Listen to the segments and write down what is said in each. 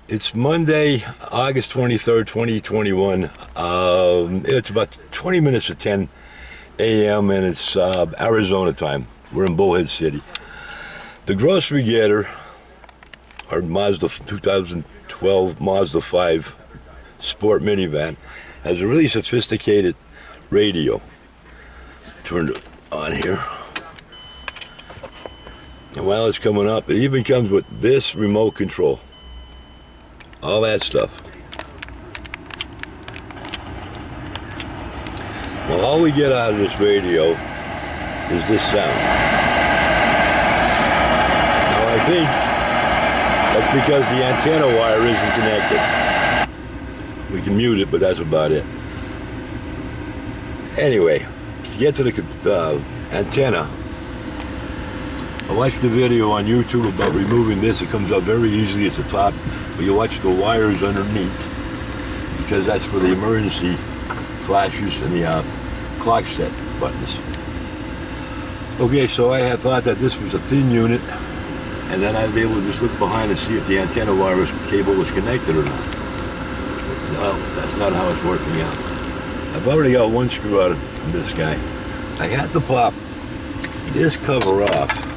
It's Monday, August 23rd, 2021. It's about 20 minutes to 10 a.m. and it's Arizona time. We're in Bullhead City. The grocery getter, our Mazda 2012 Mazda 5 sport minivan, has a really sophisticated radio. Turn it on here. And while it's coming up, it even comes with this remote control. All that stuff. Well, all we get out of this radio is this sound. Now, I think that's because the antenna wire isn't connected. We can mute it, but that's about it. Anyway, to get to the antenna, I watched the video on YouTube about removing this. It comes up very easily at the top, but you watch the wires underneath because that's for the emergency flashes and the clock set buttons. Okay, so I had thought that this was a thin unit, and then I'd be able to just look behind and see if the antenna cable was connected or not. No, that's not how it's working out. I've already got one screw out of this guy. I had to pop this cover off.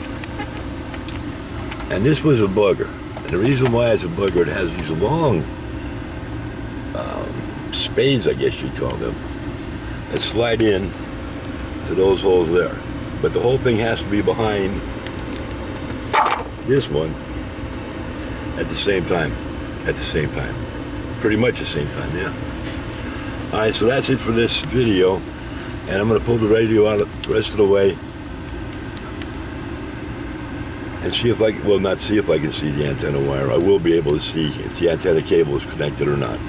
And this was a bugger. And the reason why it's a bugger, it has these long spades, I guess you'd call them, that slide in to those holes there. But the whole thing has to be behind this one at the same time. At the same time. Pretty much the same time, yeah. Alright, so that's it for this video. And I'm going to pull the radio out the rest of the way and see if I can, well, not see if I can see the antenna wire. I will be able to see if the antenna cable is connected or not.